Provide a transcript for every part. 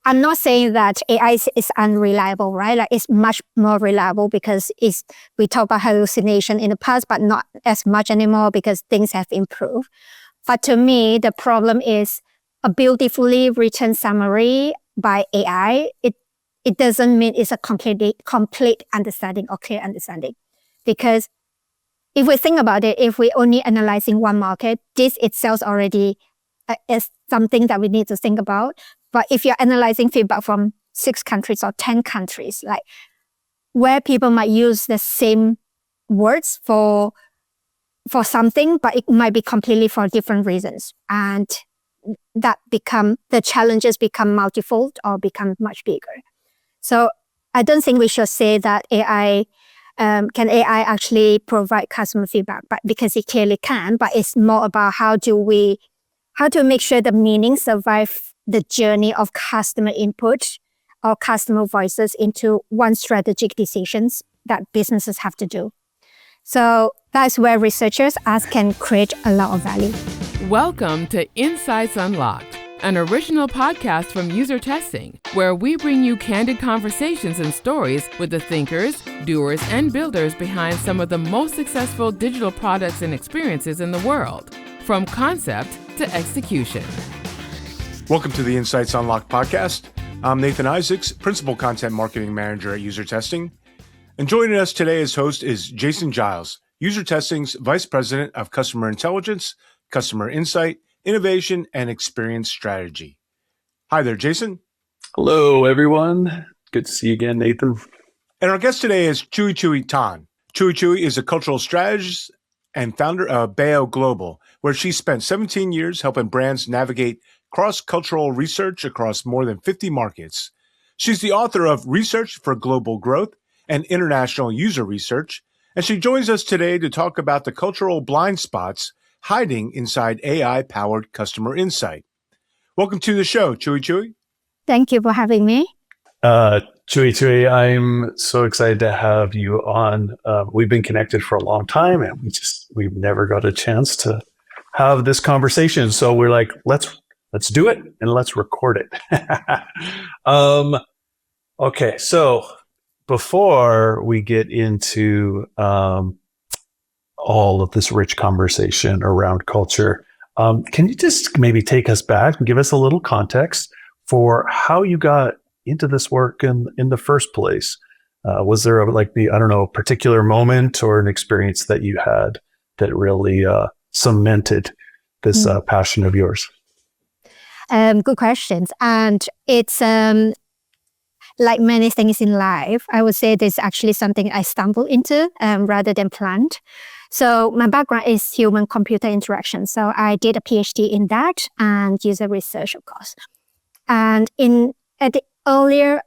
I'm not saying that AI is unreliable, right? Like it's much more reliable because we talk about hallucination in the past, but not as much anymore because things have improved. But to me, the problem is a beautifully written summary by AI. It doesn't mean it's a complete understanding or clear understanding. Because if we think about it, if we're only analyzing one market, this itself already is something that we need to think about. But if you're analyzing feedback from 6 countries or 10 countries, like where people might use the same words for something, but it might be completely for different reasons. And the challenges become multifold or become much bigger. So I don't think we should say that can AI actually provide customer feedback, but because it clearly can, but it's more about how to make sure the meaning survive the journey of customer input or customer voices into one strategic decisions that businesses have to do. So that's where researchers can create a lot of value. Welcome to Insights Unlocked, an original podcast from UserTesting, where we bring you candid conversations and stories with the thinkers, doers, and builders behind some of the most successful digital products and experiences in the world, from concept to execution. Welcome to the Insights Unlocked podcast. I'm Nathan Isaacs, Principal Content Marketing Manager at UserTesting. And joining us today as host is Jason Giles, UserTesting's Vice President of Customer Intelligence, Customer Insight, Innovation, and Experience Strategy. Hi there, Jason. Hello, everyone. Good to see you again, Nathan. And our guest today is Chui Chui Tan. Chui Chui is a cultural strategist and founder of Bayo Global, where she spent 17 years helping brands navigate cross-cultural research across more than 50 markets. She's the author of Research for Global Growth and International User Research, and she joins us today to talk about the cultural blind spots hiding inside AI-powered customer insight. Welcome to the show, Chui Chui. Thank you for having me. Chui Chui, I'm so excited to have you on. We've been connected for a long time, and we've never got a chance to have this conversation. So we're like, let's do it and let's record it. Okay, so before we get into all of this rich conversation around culture, can you just maybe take us back and give us a little context for how you got into this work in the first place? Was there a particular moment or an experience that you had that really cemented this passion of yours? Good questions. And it's like many things in life, I would say there's actually something I stumbled into rather than planned. So my background is human-computer interaction. So I did a PhD in that and user research, of course. And in my earlier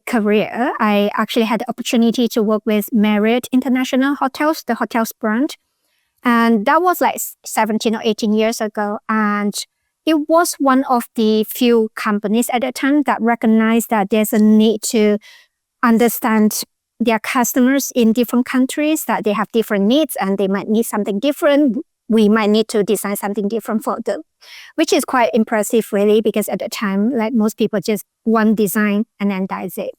career, I actually had the opportunity to work with Marriott International Hotels, the hotels brand. And that was like 17 or 18 years ago. And it was one of the few companies at the time that recognized that there's a need to understand their customers in different countries, that they have different needs and they might need something different. We might need to design something different for them, which is quite impressive, really, because at the time, like most people just one design and then that's it.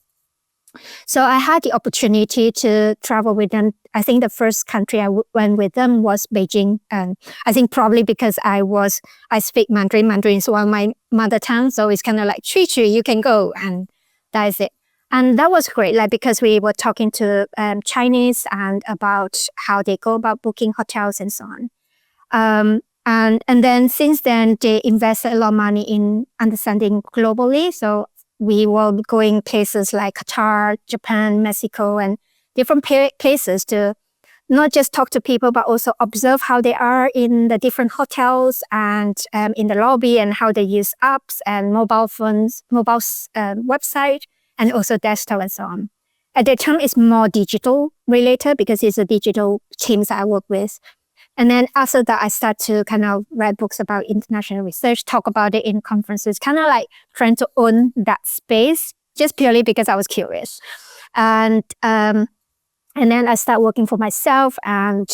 So I had the opportunity to travel with them. I think the first country I went with them was Beijing. And I think probably because I speak Mandarin. Mandarin is one of my mother tongue. So it's kind of like, Chui Chui, you can go. And that is it. And that was great, like because we were talking to Chinese and about how they go about booking hotels and so on. And then since then, they invested a lot of money in understanding globally. So we were going places like Qatar, Japan, Mexico, and different places to not just talk to people, but also observe how they are in the different hotels and in the lobby and how they use apps and mobile phones, website, and also desktop and so on. At the time, it's more digital related because it's a digital teams that I work with. And then after that, I start to kind of write books about international research, talk about it in conferences, kind of like trying to own that space just purely because I was curious. And then I start working for myself. And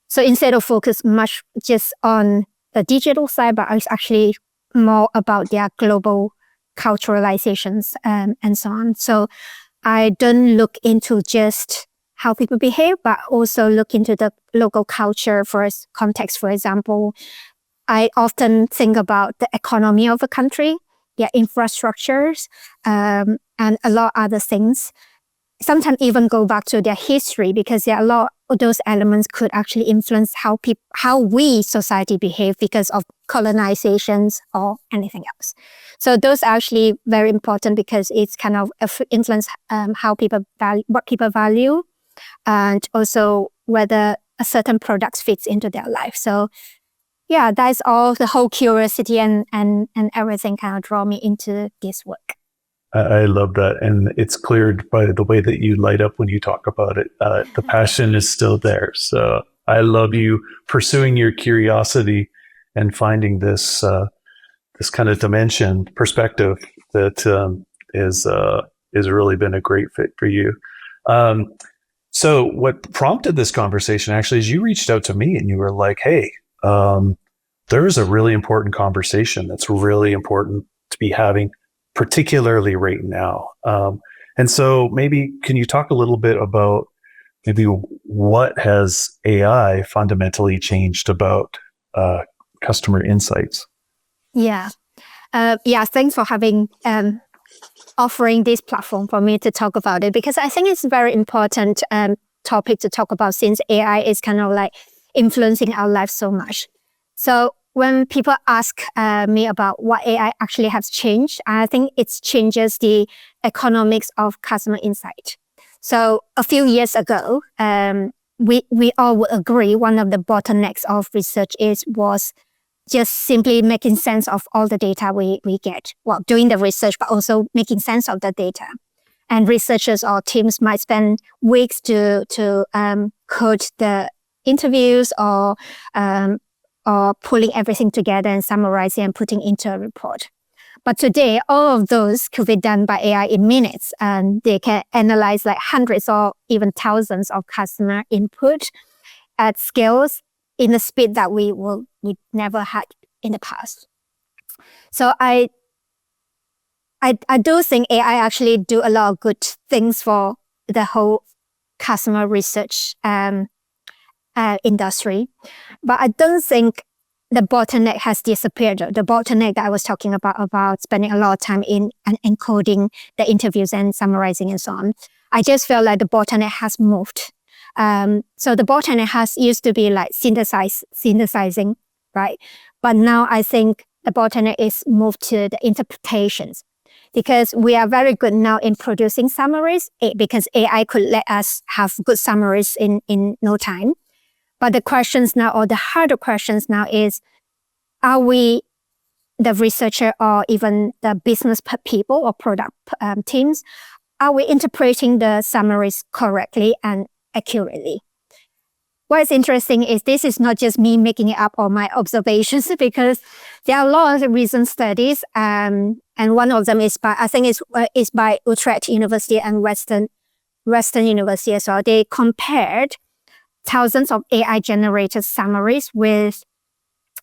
so instead of focus much just on the digital side, but I was actually more about their global culturalizations and so on. So I don't look into just how people behave, but also look into the local culture first context. For example, I often think about the economy of a country, their infrastructures, and a lot of other things. Sometimes even go back to their history, because there are a lot of those elements could actually influence how we society behave because of colonizations or anything else. So those are actually very important, because it's kind of influence how people value, what people value, and also whether a certain product fits into their life. So yeah, that's all. The whole curiosity and everything kind of draw me into this work. I love that. And it's cleared by the way that you light up when you talk about it. The passion is still there. So I love you pursuing your curiosity and finding this kind of dimension, perspective that has really been a great fit for you. So what prompted this conversation actually is you reached out to me and you were like, hey, there's a really important conversation that's really important to be having, particularly right now. And so maybe can you talk a little bit about maybe what has AI fundamentally changed about customer insights? Yeah. Thanks for having offering this platform for me to talk about it, because I think it's a very important topic to talk about, since AI is kind of like influencing our lives so much. So when people ask me about what AI actually has changed, I think it changes the economics of customer insight. So a few years ago, we all would agree one of the bottlenecks of research was just simply making sense of all the data we get. Well, doing the research, but also making sense of the data. And researchers or teams might spend weeks to code the interviews or pulling everything together and summarizing and putting into a report. But today, all of those could be done by AI in minutes, and they can analyze like hundreds or even thousands of customer input at scales in a speed that we never had in the past. So I do think AI actually do a lot of good things for the whole customer research industry, but I don't think the bottleneck has disappeared. The bottleneck that I was talking about spending a lot of time in and encoding the interviews and summarizing and so on, I just felt like the bottleneck has moved. So the bottleneck used to be like synthesizing, right? But now I think the bottleneck is moved to the interpretations, because we are very good now in producing summaries, because AI could let us have good summaries in no time. But the questions now, or the harder questions now, is, are we, the researcher or even the business people or product teams, are we interpreting the summaries correctly and accurately? What is interesting is this is not just me making it up or my observations, because there are a lot of recent studies, and one of them is by Utrecht University and Western University as well. They compared thousands of AI-generated summaries with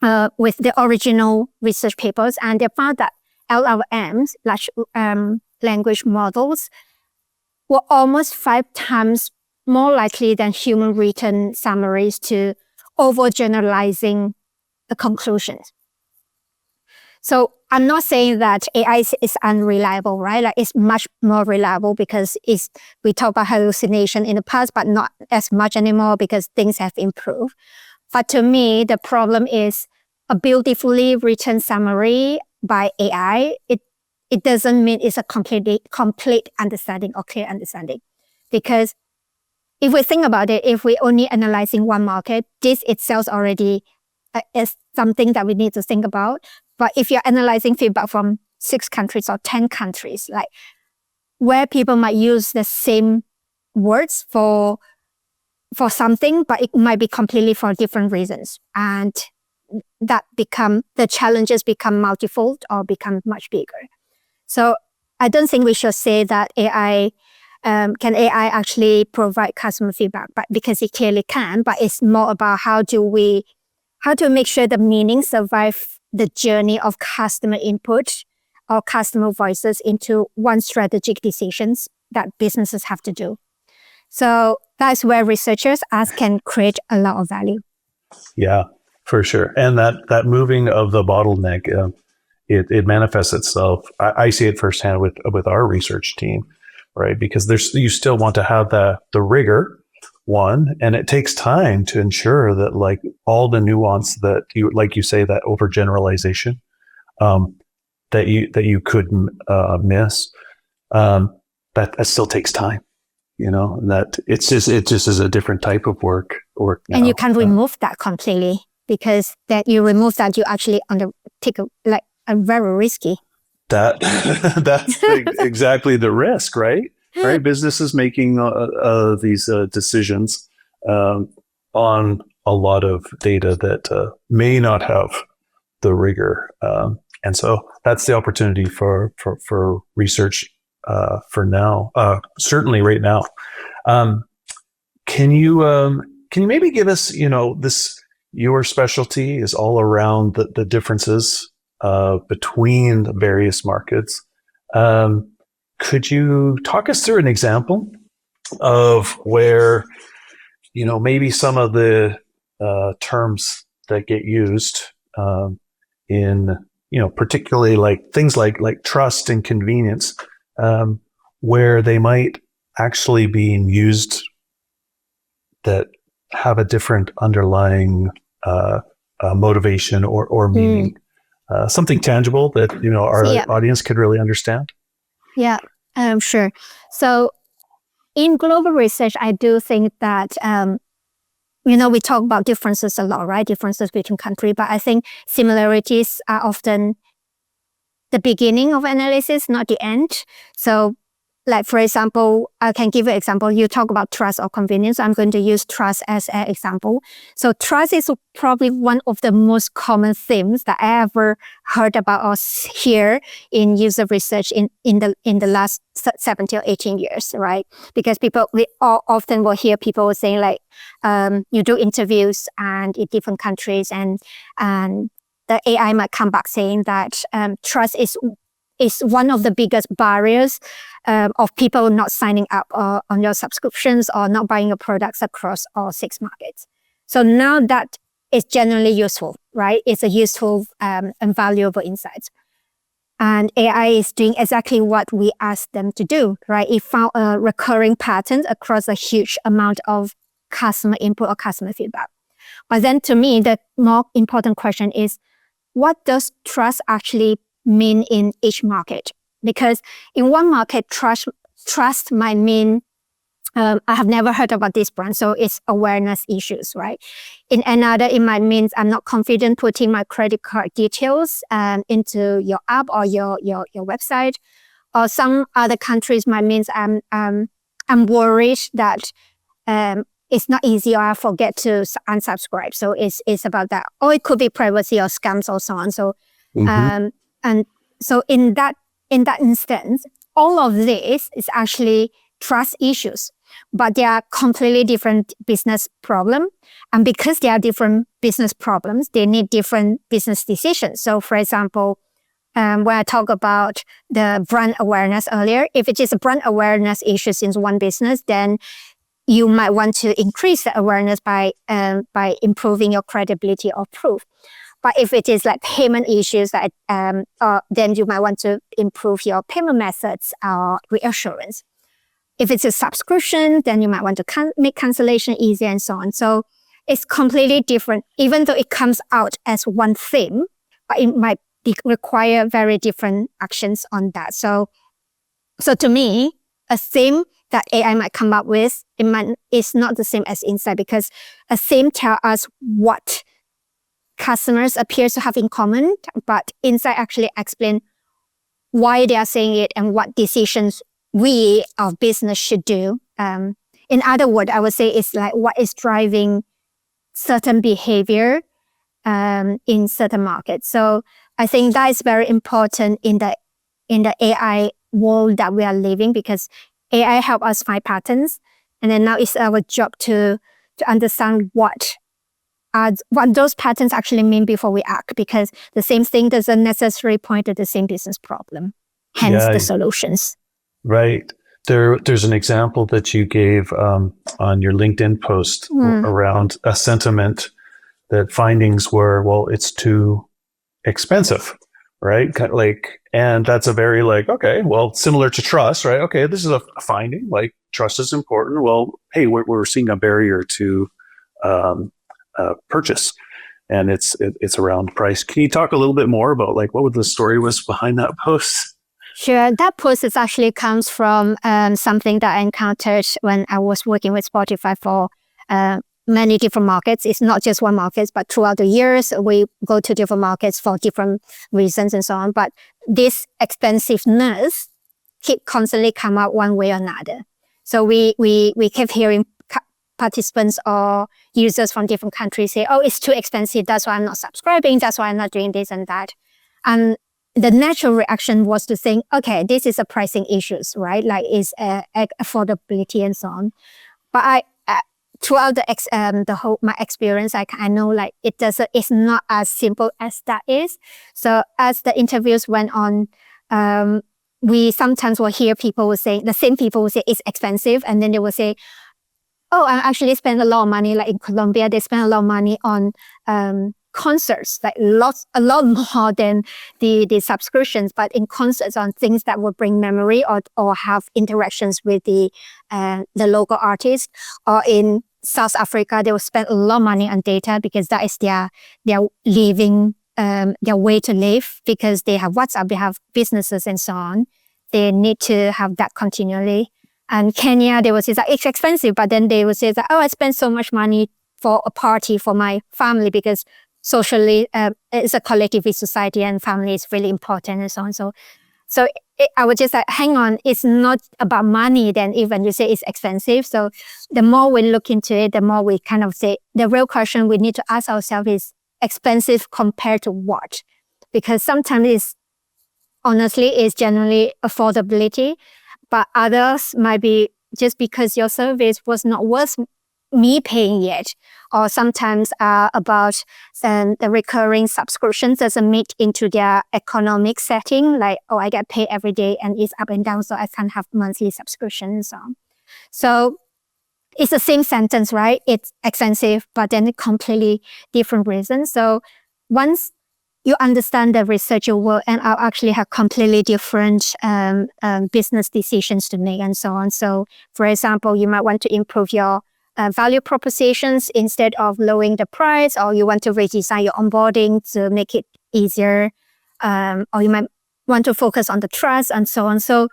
the original research papers, and they found that LLMs, large language models, were almost 5 times more likely than human written summaries to overgeneralizing the conclusions. So I'm not saying that AI is unreliable, right? Like, it's much more reliable, because we talk about hallucination in the past, but not as much anymore because things have improved. But to me, the problem is a beautifully written summary by AI. It doesn't mean it's a complete understanding or clear understanding. Because if we think about it, if we're only analyzing one market, this itself already is something that we need to think about. But if you're analyzing feedback from 6 countries or 10 countries, like where people might use the same words for something, but it might be completely for different reasons. And the challenges become multifold or become much bigger. So I don't think we should say that can AI actually provide customer feedback, but because it clearly can, but it's more about how to make sure the meaning survive the journey of customer input or customer voices into one strategic decisions that businesses have to do. So that's where researchers can create a lot of value. Yeah, for sure. And that moving of the bottleneck, it manifests itself. I see it firsthand with our research team, right? Because you still want to have the rigor, one, and it takes time to ensure that like all the nuance that you say, that overgeneralization that you could miss, that still takes time. That it just is a different type of work now. And you can't remove that completely, because that you remove that, you actually take a very risky. That's exactly the risk, right? Right, businesses making these decisions on a lot of data that may not have the rigor, and so that's the opportunity for research for now. Certainly, right now. Can you maybe give us, your specialty is all around the differences between the various markets. Could you talk us through an example of where, maybe some of the terms that get used in, particularly like things like trust and convenience, where they might actually being used that have a different underlying motivation or meaning, something tangible that our audience could really understand? Yeah, sure. So in global research, I do think that we talk about differences a lot, right? Differences between countries, but I think similarities are often the beginning of analysis, not the end. So like, for example, I can give you an example. You talk about trust or convenience. I'm going to use trust as an example. So trust is probably one of the most common themes that I ever heard about or hear in user research in the last 17 or 18 years, right? Because we often will hear people saying like, you do interviews and in different countries, and the AI might come back saying that trust is one of the biggest barriers of people not signing up on your subscriptions or not buying your products across all 6 markets. So now that is generally useful, right? It's a useful and valuable insight. And AI is doing exactly what we asked them to do, right? It found a recurring pattern across a huge amount of customer input or customer feedback. But then to me, the more important question is, what does trust actually mean in each market? Because in one market, trust might mean, I have never heard about this brand, so it's awareness issues, right? In another, it might mean I'm not confident putting my credit card details into your app or your website. Or some other countries might mean I'm worried that it's not easy, or I forget to unsubscribe. So it's about that. Or it could be privacy or scams or so on. So and so in that instance, all of this is actually trust issues, but they are completely different business problem. And because they are different business problems, they need different business decisions. So for example, when I talk about the brand awareness earlier, if it is a brand awareness issues in one business, then you might want to increase the awareness by improving your credibility or proof. But if it is like payment issues, that then you might want to improve your payment methods or reassurance. If it's a subscription, then you might want to make cancellation easier and so on. So it's completely different, even though it comes out as one theme, but it might require very different actions on that. So to me, a theme that AI might come up with, is not the same as insight, because a theme tells us what customers appear to have in common, but insight actually explain why they are saying it and what decisions we of business should do. In other words, I would say it's like what is driving certain behavior in certain markets. So I think that is very important in the AI world that we are living, because AI help us find patterns, and then now it's our job to understand what what those patterns actually mean before we act, because the same thing doesn't necessarily point to the same business problem, hence the solutions. Right. There's an example that you gave on your LinkedIn post around a sentiment that findings were, well, it's too expensive, right? Kind of like, and that's a very like, okay, well, similar to trust, right? Okay, this is a finding, like trust is important. Well, hey, we're seeing a barrier to purchase, and it's around price. Can you talk a little bit more about like what the story was behind that post? Sure. That post is actually comes from something that I encountered when I was working with Spotify for many different markets. It's not just one market, but throughout the years, we go to different markets for different reasons and so on. But this expensiveness keep constantly come out one way or another. So we kept hearing participants or users from different countries say, oh, it's too expensive. That's why I'm not subscribing. That's why I'm not doing this and that. And the natural reaction was to think, okay, this is a pricing issues, right? Like it's affordability and so on. But I throughout the whole my experience, I know like it's not as simple as that is. So as the interviews went on, we sometimes will hear people will say, the same people will say it's expensive, and then they will say, oh, I actually spend a lot of money. Like in Colombia, they spend a lot of money on concerts, like a lot more than the subscriptions, but in concerts on things that will bring memory or have interactions with the local artist. Or in South Africa, they will spend a lot of money on data because that is their living, their way to live, because they have WhatsApp, they have businesses and so on. They need to have that continually. And Kenya, they will say that it's expensive, but then they will say that, oh, I spend so much money for a party for my family because socially, it's a collectivist society and family is really important and so on. So I would just like, hang on, it's not about money then even you say it's expensive. So the more we look into it, the more we kind of say, the real question we need to ask ourselves is expensive compared to what? Because sometimes it's generally affordability, but others might be just because your service was not worth me paying yet, or sometimes about the recurring subscriptions doesn't meet into their economic setting, like, oh, I get paid every day and it's up and down, so I can't have monthly subscription and so on. So it's the same sentence, right? It's expensive, but then a completely different reason. So once you understand the research, you will and I'll actually have completely different business decisions to make and so on. So for example, you might want to improve your value propositions instead of lowering the price, or you want to redesign your onboarding to make it easier, or you might want to focus on the trust and so on. So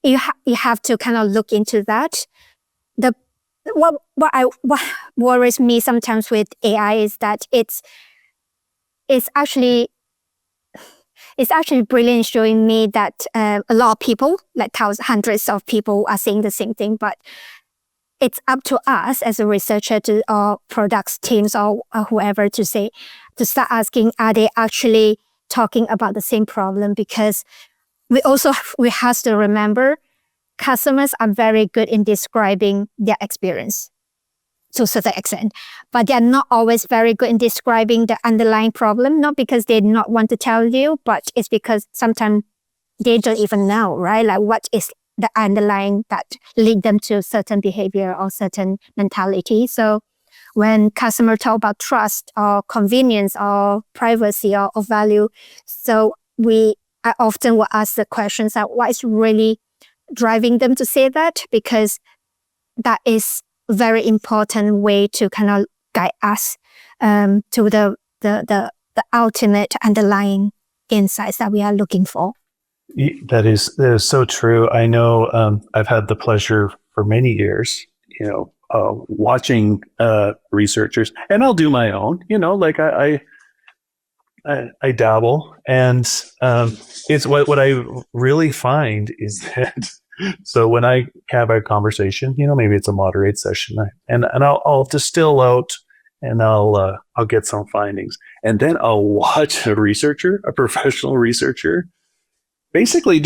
you have to kind of look into that. What worries me sometimes with AI is that it's actually brilliant, showing me that a lot of people, like hundreds of people, are saying the same thing, but it's up to us as a researcher or products teams or whoever to start asking, are they actually talking about the same problem? Because we have to remember customers are very good in describing their experience to a certain extent, but they're not always very good in describing the underlying problem, not because they not want to tell you, but it's because sometimes they don't even know, right? Like what is the underlying that lead them to certain behavior or certain mentality. So when customers talk about trust or convenience or privacy or value, so I often will ask the questions that what is really driving them to say that, because that is a very important way to kind of guide us to the ultimate underlying insights that we are looking for. That is so true. I know I've had the pleasure for many years, watching researchers, and I'll do my own, like I dabble, and it's what I really find is that so when I have a conversation, maybe it's a moderate session, and I'll distill out and I'll get some findings, and then I'll watch a professional researcher, basically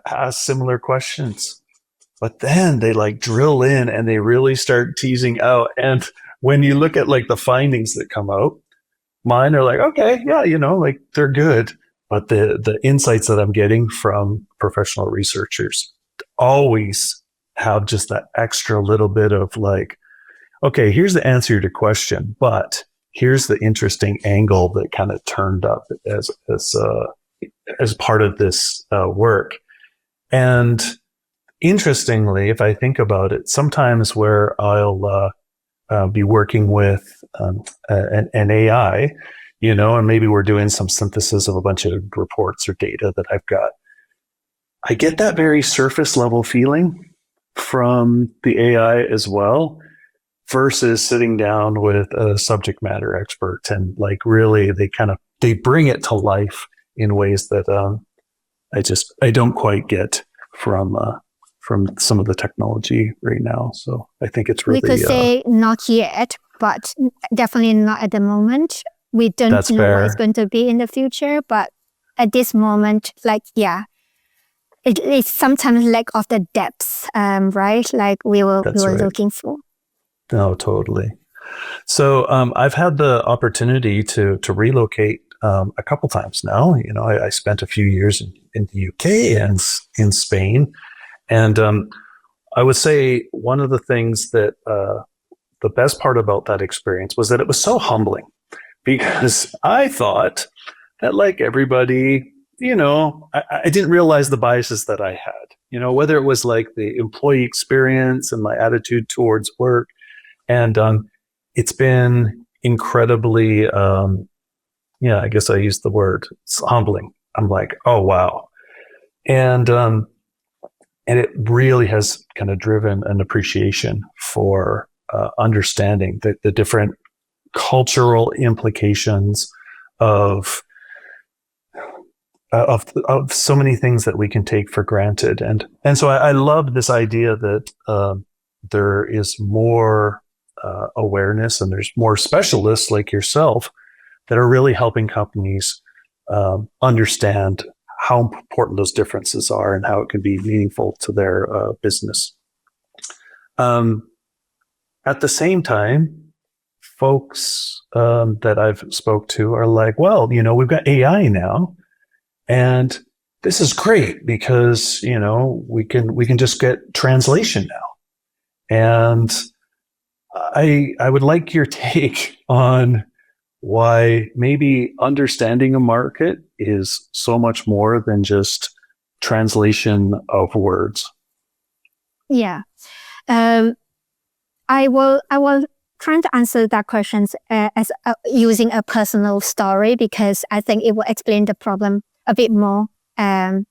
ask similar questions, but then they like drill in and they really start teasing out. And when you look at like the findings that come out, mine are like, okay, yeah, like they're good. But the insights that I'm getting from professional researchers always have just that extra little bit of like, okay, here's the answer to the question, but here's the interesting angle that kind of turned up as part of this work. And interestingly, if I think about it, sometimes where I'll be working with an AI, and maybe we're doing some synthesis of a bunch of reports or data that I've got, I get that very surface level feeling from the AI as well, versus sitting down with a subject matter expert and like really they bring it to life in ways that I don't quite get from some of the technology right now. So I think it's really... We could say not yet, but definitely not at the moment. We don't know fair. what it's going to be in the future, but at this moment, it's sometimes lack of the depths, right? Like we were looking for. No, totally. So I've had the opportunity to relocate a couple times now. I spent a few years in the UK and in Spain. And I would say one of the things that the best part about that experience was that it was so humbling, because I thought that like everybody, I didn't realize the biases that I had, whether it was like the employee experience and my attitude towards work. And it's been incredibly, I guess I used the word, it's humbling. I'm like, oh, wow. And it really has kind of driven an appreciation for understanding the different cultural implications of so many things that we can take for granted. And so I love this idea that there is more awareness and there's more specialists like yourself that are really helping companies understand how important those differences are and how it can be meaningful to their business. At the same time, folks that I've spoke to are like, well, we've got AI now, and this is great because we can just get translation now. And I would like your take on why maybe understanding a market is so much more than just translation of words. Yeah. I will try to answer that question as using a personal story, because I think it will explain the problem a bit more. I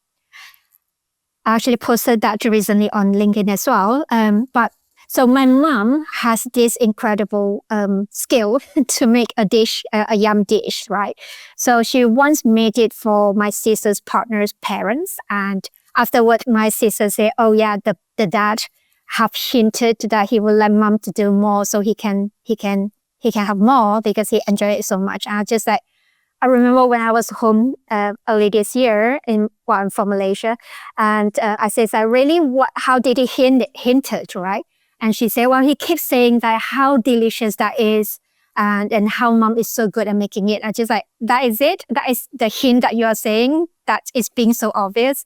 actually posted that recently on LinkedIn as well. So my mom has this incredible skill to make a dish, a yam dish, right? So she once made it for my sister's partner's parents, and afterward, my sister said, "Oh yeah, the dad have hinted that he would like mom to do more, so he can have more because he enjoyed it so much." And I remember when I was home early this year I'm from Malaysia, and I said, how did he hinted, right? And she said, well, he keeps saying that how delicious that is, and how mom is so good at making it. I just like, that is it? That is the hint that you are saying that is being so obvious?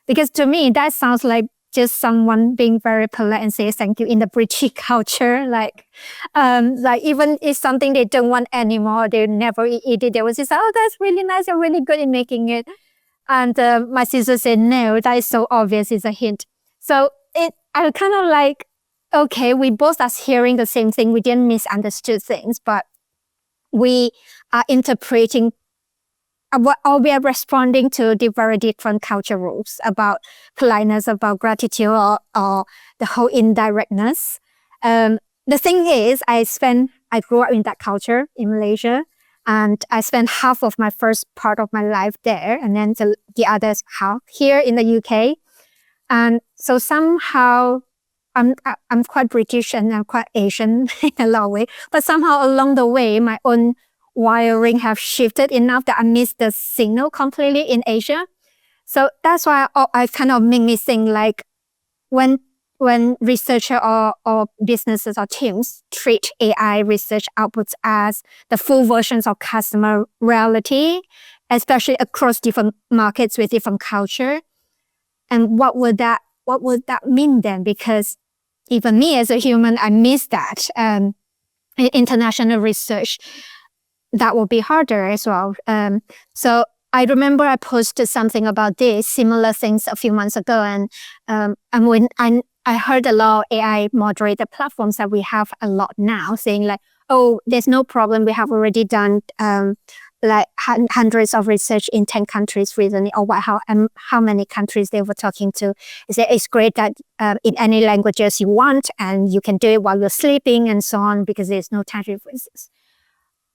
Because to me, that sounds like just someone being very polite and say thank you in the British culture. Like even if something they don't want anymore, they never eat it. They will just say, oh, that's really nice. You're really good in making it. And my sister said, no, that is so obvious. It's a hint. So I kind of like, okay, we both are hearing the same thing. We didn't misunderstood things, but we are interpreting or we are responding to the very different culture rules about politeness, about gratitude, or the whole indirectness. The thing is, I grew up in that culture in Malaysia, and I spent half of my first part of my life there, and then the other half here in the UK. And so somehow I'm quite British and I'm quite Asian in a lot of ways, but somehow along the way, my own wiring have shifted enough that I miss the signal completely in Asia. So that's why I kind of make me think like when when researcher or businesses or teams treat AI research outputs as the full versions of customer reality, especially across different markets with different culture. And what would that mean then? Because even me as a human, I miss that. In international research, that will be harder as well. So I remember I posted something about this, similar things a few months ago. And when I heard a lot of AI moderator platforms that we have a lot now saying like, oh, there's no problem. We have already done like hundreds of research in 10 countries recently, or how many countries they were talking to. It's great that in any languages you want, and you can do it while you're sleeping and so on, because there's no time differences.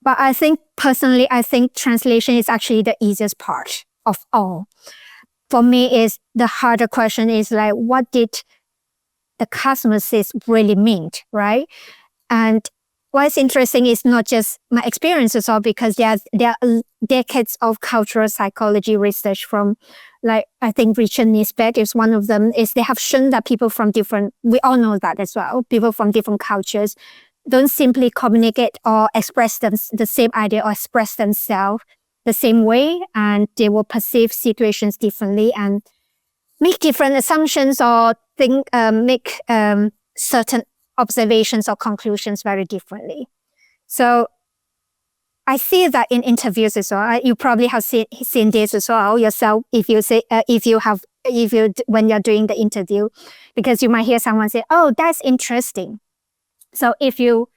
But I think personally, translation is actually the easiest part of all. For me, is the harder question is like, what did the customer says really mean, right? And what's interesting is not just my experiences, all because there are decades of cultural psychology research from, like, I think Richard Nisbet is one of them, is they have shown that people from different, we all know that as well, people from different cultures don't simply communicate or express the same idea or express themselves the same way, and they will perceive situations differently and make different assumptions or make certain observations or conclusions very differently. So I see that in interviews as well. You probably have seen this as well yourself when you're doing the interview, because you might hear someone say, "Oh, that's interesting." So if you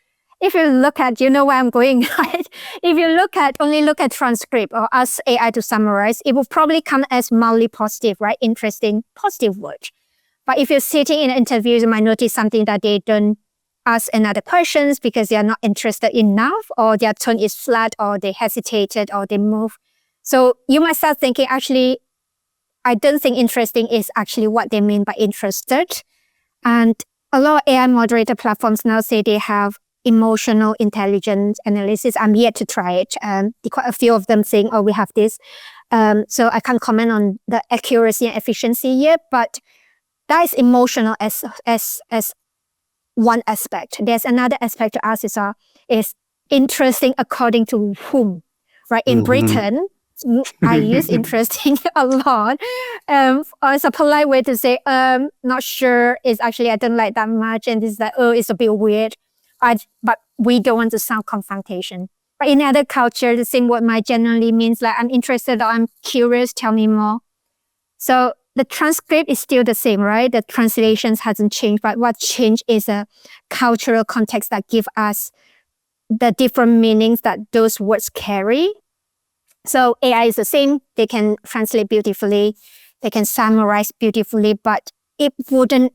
look at, you know where I'm going, right? If you only look at transcript or ask AI to summarize, it will probably come as mildly positive, right? Interesting, positive word. But if you're sitting in interviews, you might notice something that they don't ask another questions because they are not interested enough, or their tone is flat, or they hesitated, or they move. So you might start thinking, actually, I don't think interesting is actually what they mean by interested. And a lot of AI moderator platforms now say they have emotional intelligence analysis. I'm yet to try it. Quite a few of them saying, oh, we have this. So I can't comment on the accuracy and efficiency yet, but that is emotional as one aspect. There's another aspect to ask is interesting according to whom, right? In Britain, I use interesting a lot. It's a polite way to say, not sure, is actually I don't like that much, and it's like, oh, it's a bit weird. But we don't want to sound confrontation. But in other culture, the same word might generally means like, I'm interested or I'm curious, tell me more. So the transcript is still the same, right? The translations hasn't changed, but what changed is a cultural context that give us the different meanings that those words carry. So AI is the same. They can translate beautifully. They can summarize beautifully, but it wouldn't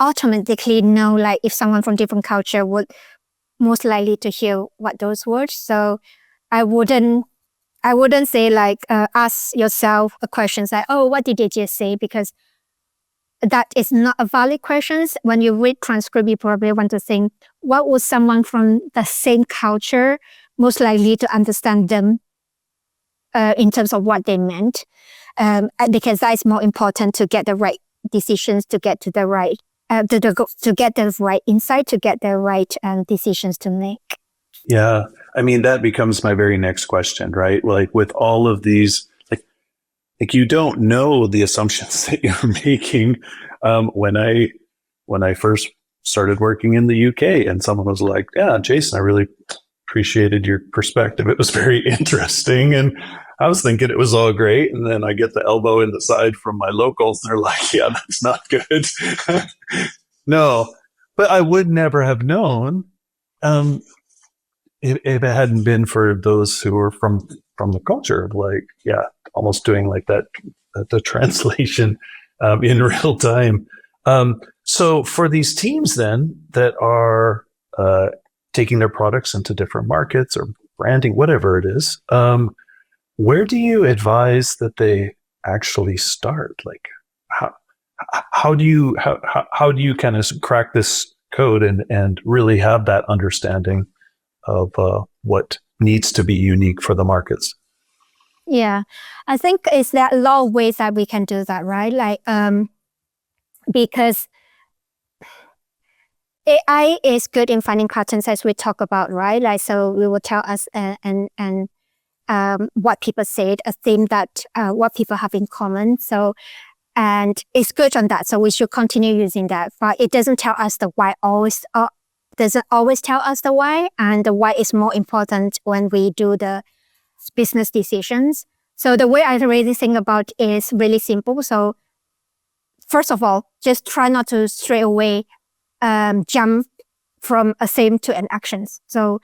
automatically know, like, if someone from different culture would most likely to hear what those words. So I wouldn't say like, ask yourself a question like, oh, what did they just say? Because that is not a valid question. When you read transcript, you probably want to think, what would someone from the same culture most likely to understand them in terms of what they meant? Because that is more important to get the right decisions, to get to the right, to get the right insight, to get the right decisions to make. Yeah. I mean, that becomes my very next question, right? Like with all of these, like you don't know the assumptions that you're making. When I first started working in the UK, and someone was like, yeah, Jason, I really appreciated your perspective. It was very interesting. And I was thinking it was all great. And then I get the elbow in the side from my locals. They're like, yeah, that's not good. No, but I would never have known if it hadn't been for those who were from the culture, like, yeah, almost doing like that, the translation in real time. So for these teams then that are taking their products into different markets or branding, whatever it is, where do you advise that they actually start? Like, how do you kind of crack this code and really have that understanding of what needs to be unique for the markets? Yeah, I think there a lot of ways that we can do that, right? Like, because AI is good in finding patterns, as we talk about, right? Like, so we will tell us what people said, a theme that what people have in common. So, and it's good on that. So we should continue using that. But it doesn't tell us the why always. Doesn't always tell us the why, and the why is more important when we do the business decisions. So the way I really think about it is really simple. So first of all, just try not to straight away jump from a theme to an action. So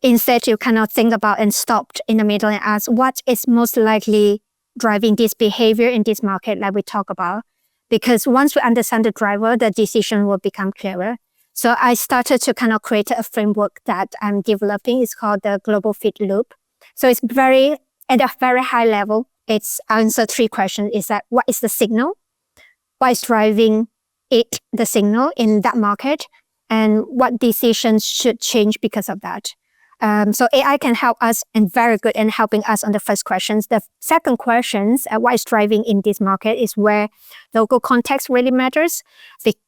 instead, you cannot think about and stop in the middle and ask what is most likely driving this behavior in this market like we talk about. Because once we understand the driver, the decision will become clearer. So I started to kind of create a framework that I'm developing. It's called the global fit loop. So it's at a very high level. It's answer 3 questions. Is that what is the signal? What is driving the signal in that market? And what decisions should change because of that? So AI can help us and very good in helping us on the first questions. The second questions, what is driving in this market is where local context really matters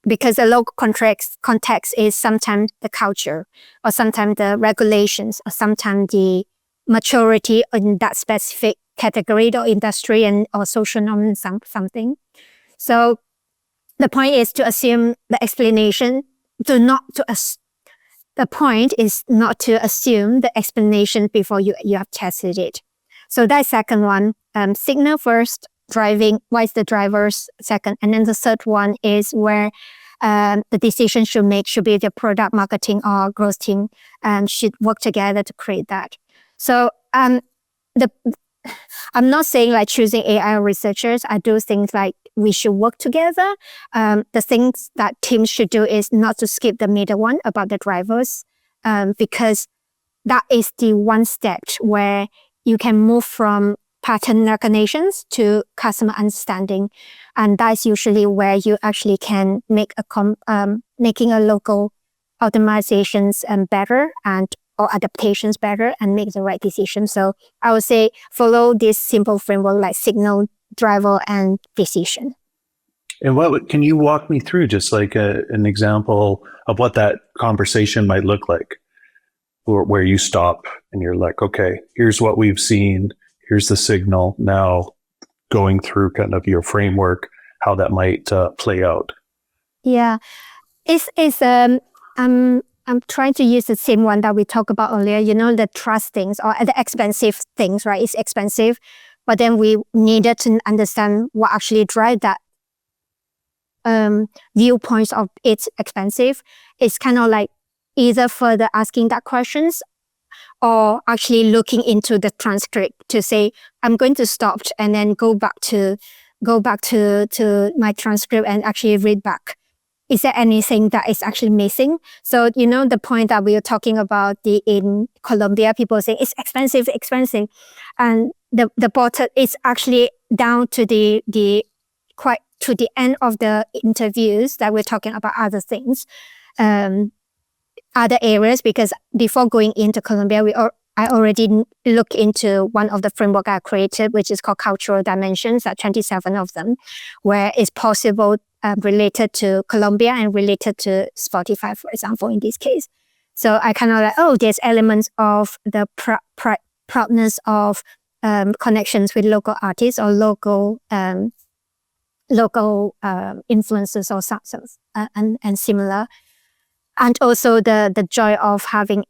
because the local context is sometimes the culture or sometimes the regulations or sometimes the maturity in that specific category or industry or social norm something. So the point is to assume the explanation, the point is not to assume the explanation before you have tested it. So that's second one. Signal first, driving, what is the driver's second. And then the third one is where the decision should be the product marketing or growth team should work together to create that. So I'm not saying like choosing AI researchers. I do think like we should work together. The things that teams should do is not to skip the middle one about the drivers, because that is the one step where you can move from pattern recognitions to customer understanding, and that's usually where you actually can make making a local optimizations better or adaptations better and make the right decision. So I would say follow this simple framework like signal, driver, and decision. And can you walk me through just like an example of what that conversation might look like, or where you stop and you're like, okay, here's what we've seen, here's the signal. Now going through kind of your framework, how that might play out. Yeah, I'm trying to use the same one that we talked about earlier, the trust things or the expensive things, right? It's expensive, but then we needed to understand what actually drive that viewpoints of it's expensive. It's kind of like either further asking that questions or actually looking into the transcript to say, I'm going to stop and then go back to my transcript and actually read back. Is there anything that is actually missing? So, the point that we were talking about in Colombia, people say it's expensive. And the bottom is actually down to the end of the interviews that we're talking about other things, other areas, because before going into Colombia, I already looked into one of the framework I created, which is called cultural dimensions, 27 of them, where it's possible related to Colombia and related to Spotify, for example, in this case. So I kind of like, there's elements of the proudness of connections with local artists or local influences or something and similar. And also the joy of having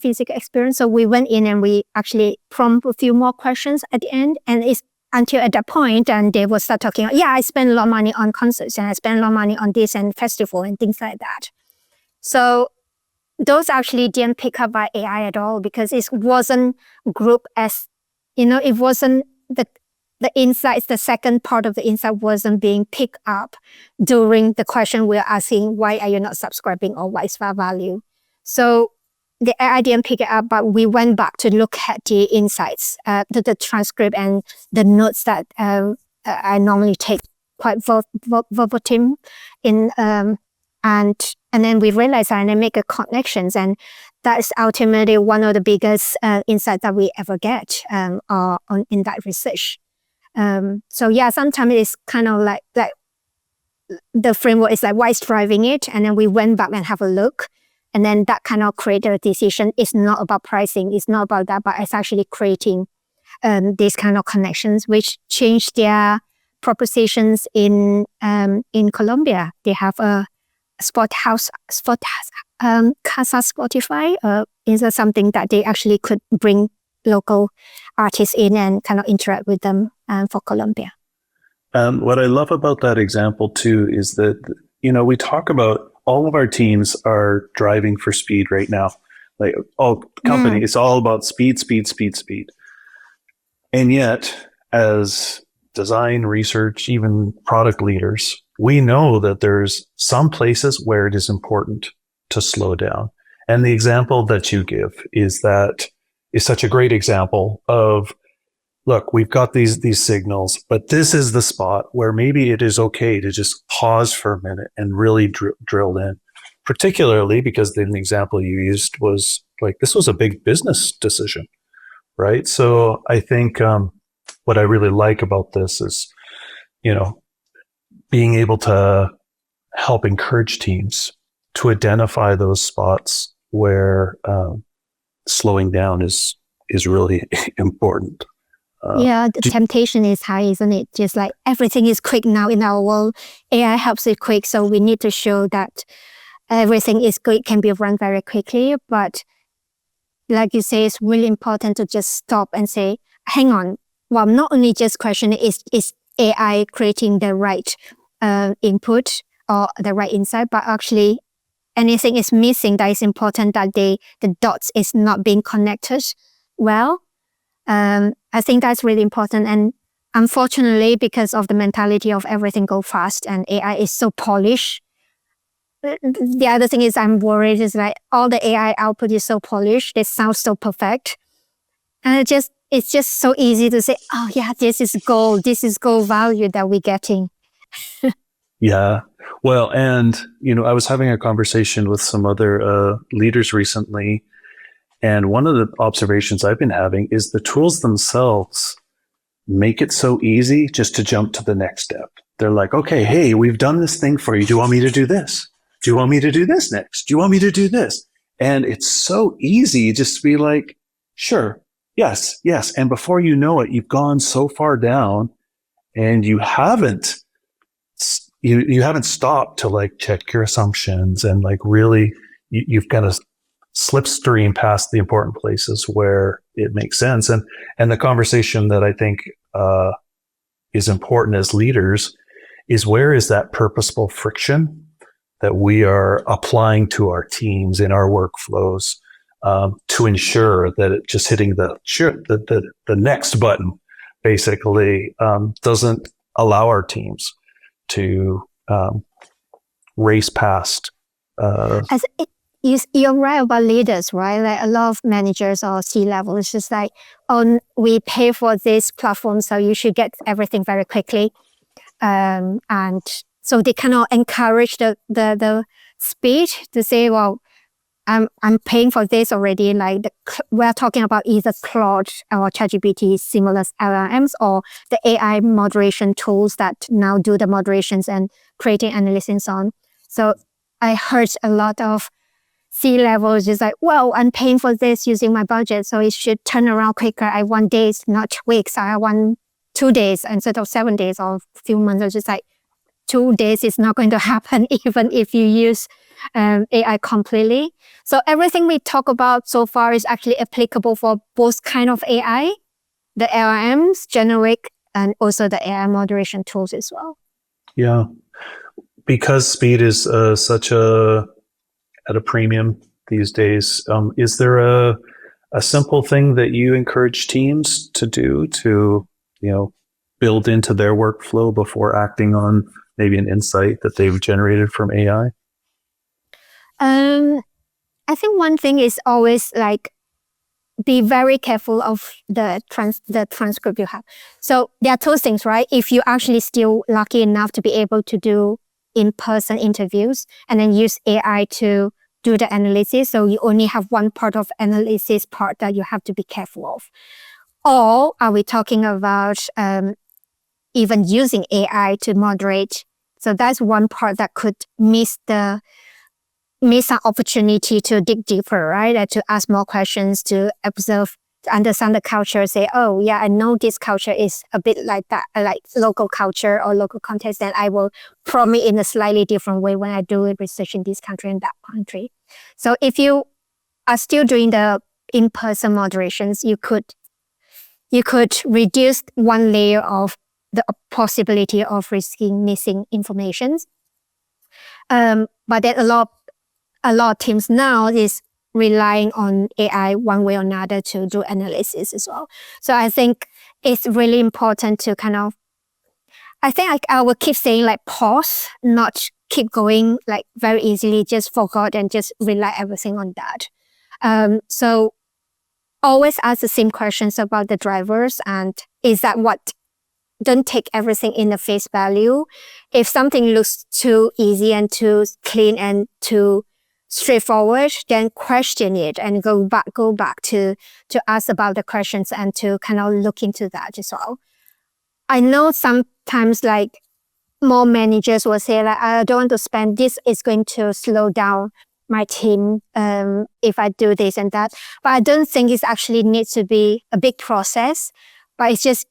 physical experience. So we went in and we actually prompt a few more questions at the end. And it's until at that point, and they will start talking, I spend a lot of money on concerts and I spend a lot of money on this and festival and things like that. So those actually didn't pick up by AI at all because it wasn't grouped as, it wasn't the insights, the second part of the insight wasn't being picked up during the question we're asking, why are you not subscribing or what is our value? So the AI didn't pick it up, but we went back to look at the insights, the transcript and the notes that I normally take quite verbatim in, and then we realized and then make a connections, and that is ultimately one of the biggest insights that we ever get in that research. So sometimes it's kind of the framework is like what is driving it, and then we went back and have a look, and then that kind of created a decision. It's not about pricing, it's not about that, but it's actually creating these kind of connections, which changed their propositions in Colombia. They have a Casa Spotify. Is that something that they actually could bring local artists in and kind of interact with them for Colombia. What I love about that example too is that, we talk about all of our teams are driving for speed right now. Like all company, it's all about speed. And yet, as design, research, even product leaders, we know that there's some places where it is important to slow down. And the example that you give is such a great example of, look, we've got these signals, but this is the spot where maybe it is okay to just pause for a minute and really drill in, particularly because the example you used was like, this was a big business decision, right? So I think what I really like about this is, being able to help encourage teams to identify those spots where slowing down is really important. The temptation is high, isn't it? Just like everything is quick now in our world. AI helps it quick, so we need to show that everything is good, can be run very quickly. But like you say, it's really important to just stop and say, hang on. Well, not only just question is AI creating the right input or the right insight, but actually anything is missing that is important, that the dots is not being connected well. I think that's really important. And unfortunately, because of the mentality of everything go fast and AI is so polished, the other thing is I'm worried is like all the AI output is so polished, they sound so perfect. And it's just so easy to say, oh yeah, this is gold value that we're getting. Yeah. Well, and, I was having a conversation with some other leaders recently, and one of the observations I've been having is the tools themselves make it so easy just to jump to the next step. They're like, okay, hey, we've done this thing for you. Do you want me to do this? Do you want me to do this next? Do you want me to do this? And it's so easy just to be like, sure, yes. And before you know it, you've gone so far down and you haven't stopped to like check your assumptions and like really you've kind of slipstream past the important places where it makes sense. And the conversation that I think is important as leaders is, where is that purposeful friction that we are applying to our teams in our workflows to ensure that it just hitting the next button basically doesn't allow our teams to race past. You're right about leaders, right? Like a lot of managers or C-level, it's just like, oh, we pay for this platform, so you should get everything very quickly. And so they cannot encourage the speed to say, well, I'm paying for this already. Like we're talking about either Claude or ChatGPT, similar LLMs, or the AI moderation tools that now do the moderations and creating analysis on. So I heard a lot of C-level is just like, well, I'm paying for this using my budget, so it should turn around quicker. I want days, not weeks. I want 2 days instead of 7 days or a few months. It's just like 2 days is not going to happen even if you use AI completely. So everything we talk about so far is actually applicable for both kind of AI, the LLMs, generic, and also the AI moderation tools as well. Yeah, because speed is at a premium these days. Is there a simple thing that you encourage teams to do to, build into their workflow before acting on maybe an insight that they've generated from AI? I think one thing is always like, be very careful of the transcript you have. So there are two things, right? If you're actually still lucky enough to be able to do in-person interviews and then use AI to do the analysis, so you only have one part of analysis part that you have to be careful of. Or are we talking about even using AI to moderate So that's one part that could miss an opportunity to dig deeper, right? And to ask more questions, to observe, to understand the culture, say, oh yeah, I know this culture is a bit like that, like local culture or local context, then I will prompt it in a slightly different way when I do research in this country and that country. So if you are still doing the in-person moderations, you could reduce one layer of the possibility of risking missing information. But then a lot of teams now is relying on AI one way or another to do analysis as well. So I think it's really important to I will keep saying like pause, not keep going like very easily, just forget and just rely everything on that. So always ask the same questions about the drivers, and is that what, don't take everything in the face value. If something looks too easy and too clean and too straightforward, then question it and go back to ask about the questions and to kind of look into that as well. I know sometimes like more managers will say like, I don't want to spend, this is going to slow down my team if I do this and that. But I don't think it actually needs to be a big process, but it's just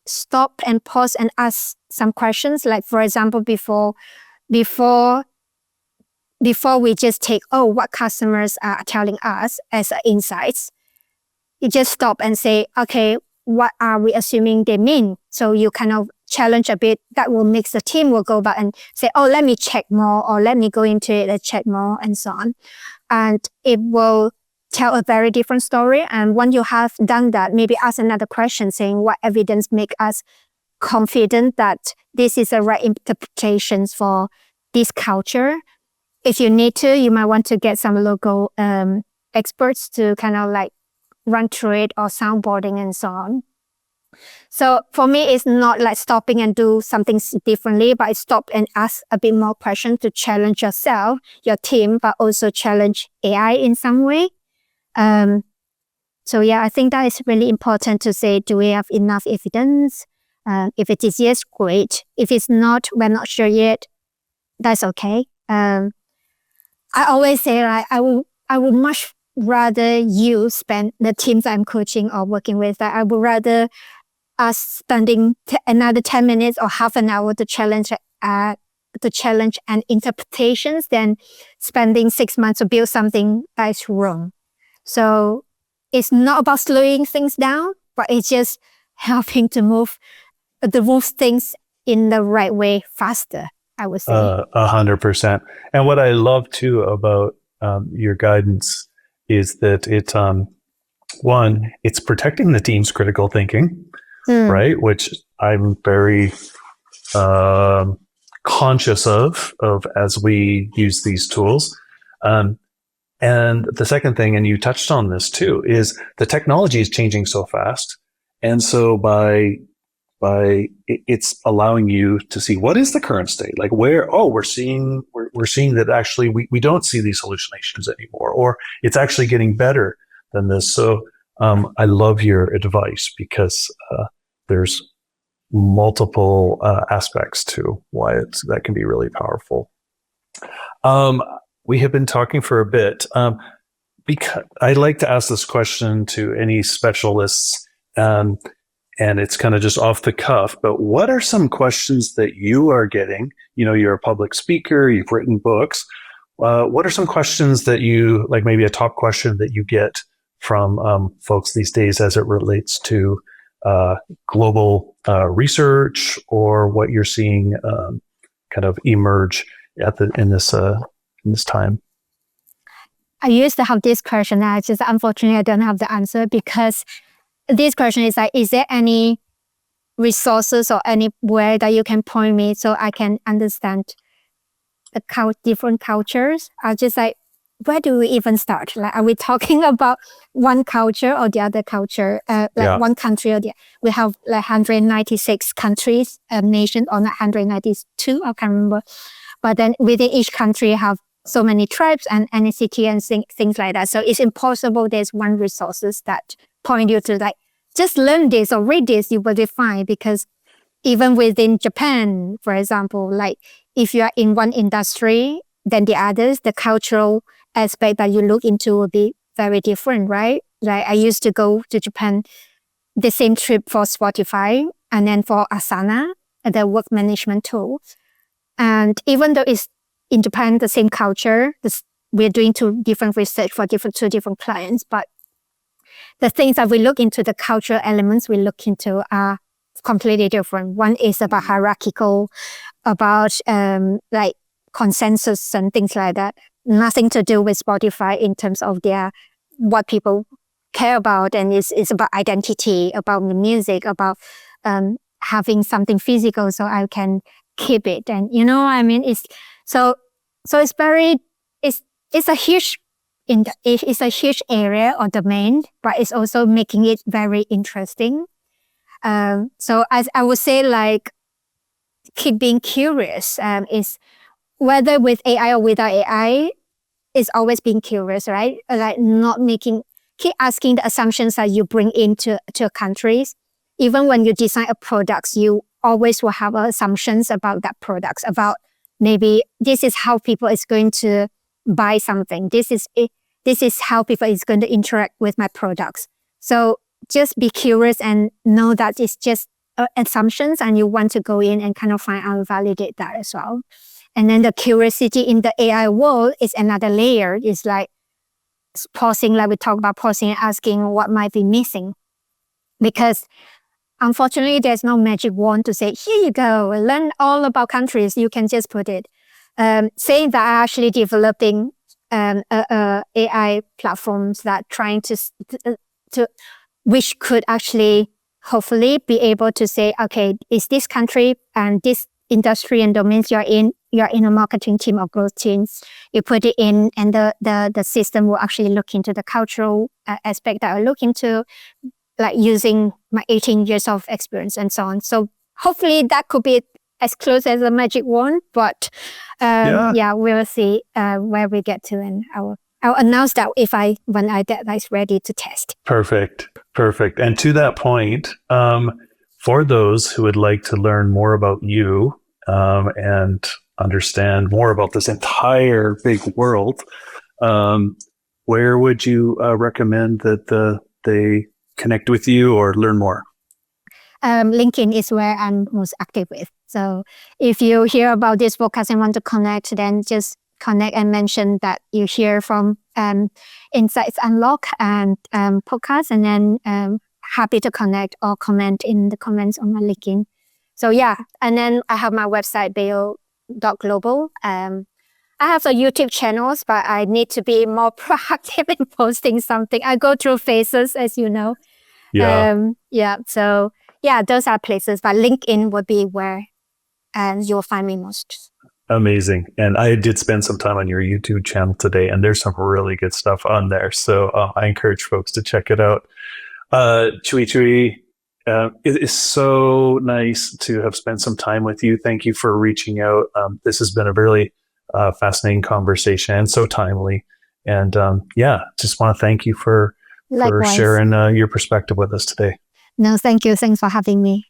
stop and pause and ask some questions. Like for example, before we just take, what customers are telling us as insights, you just stop and say, okay, what are we assuming they mean? So you kind of challenge a bit. That will make the team will go back and say, let me check more, or let me go into it and check more, and so on. And it will tell a very different story. And when you have done that, maybe ask another question saying, what evidence make us confident that this is the right interpretations for this culture? If you need to, you might want to get some local experts to kind of like run through it, or soundboarding and so on. So for me, it's not like stopping and do something differently, but I stop and ask a bit more questions to challenge yourself, your team, but also challenge AI in some way. So yeah, I think that is really important to say, do we have enough evidence? If it is yes, great. If it's not, we're not sure yet, that's okay. I always say like, I would much rather you spend the teams I'm coaching or working with, I would rather us spending another 10 minutes or half an hour to challenge and interpretations than spending 6 months to build something that is wrong. So it's not about slowing things down, but it's just helping to move things in the right way faster, I would say. 100%. And what I love too about your guidance is that it, one, it's protecting the team's critical thinking, right? Which I'm very conscious of as we use these tools. And the second thing, and you touched on this too, is the technology is changing so fast. And so it's allowing you to see what is the current state, like where, we're seeing that actually we don't see these hallucinations anymore, or it's actually getting better than this. So I love your advice, because there's multiple aspects to why that can be really powerful. We have been talking for a bit, because I like to ask this question to any specialists, and it's kind of just off the cuff, but what are some questions that you are getting? You know, you're a public speaker, you've written books. What are some questions that you, like maybe a top question that you get from folks these days as it relates to global research, or what you're seeing kind of emerge in this time? I used to have this question. Unfortunately, I don't have the answer, because this question is like, is there any resources or anywhere that you can point me so I can understand the different cultures? I just like, where do we even start? Like, are we talking about one culture or the other culture? One country or the other? We have like 196 countries, nations, or 192, I can't remember. But then within each country have so many tribes and ethnicity and things like that. So it's impossible there's one resources that point you to like, just learn this or read this, you will be fine, because even within Japan, for example, like if you are in one industry, then the others, the cultural aspect that you look into will be very different, right? Like I used to go to Japan, the same trip for Spotify and then for Asana, the work management tool. And even though it's in Japan, the same culture, we're doing two different research for two different clients, but the things that we look into, the cultural elements we look into are completely different. One is about hierarchical, about like consensus and things like that. Nothing to do with Spotify in terms of what people care about, and it's about identity, about the music, about having something physical so I can keep it. And you know, I mean, it's a huge it's a huge area or domain, but it's also making it very interesting. So as I would say, like, keep being curious. Is whether with AI or without AI, is always being curious, right? Like keep asking the assumptions that you bring into countries. Even when you design a product, you always will have assumptions about that product, about maybe this is how people is going to buy something. This is how people is going to interact with my products. So just be curious and know that it's just assumptions, and you want to go in and kind of find out and validate that as well. And then the curiosity in the AI world is another layer. It's like pausing, like we talked about pausing and asking what might be missing. Because unfortunately, there's no magic wand to say, here you go, learn all about countries. You can just put it. Saying that I'm actually developing AI platforms that trying to which could actually hopefully be able to say, okay, is this country and this industry and domains you're in a marketing team or growth team, you put it in, and the system will actually look into the cultural aspect that I look into, like using my 18 years of experience and so on. So hopefully that could be as close as a magic wand, but we'll see where we get to, and I'll announce that when I get that ready to test. Perfect. And to that point, for those who would like to learn more about you and understand more about this entire big world, where would you recommend that they connect with you or learn more? LinkedIn is where I'm most active with. So if you hear about this podcast and want to connect, then just connect and mention that you hear from Insights Unlock and podcast, and then happy to connect or comment in the comments on my LinkedIn. So yeah, and then I have my website, bayo.global. I have a YouTube channels, but I need to be more proactive in posting something. I go through phases, as you know. So yeah, those are places, but LinkedIn would be where you'll find me most. Amazing. And I did spend some time on your YouTube channel today, and there's some really good stuff on there. So I encourage folks to check it out. Chui Chui, it is so nice to have spent some time with you. Thank you for reaching out. This has been a really fascinating conversation and so timely. And just want to thank you for sharing your perspective with us today. No, thank you. Thanks for having me.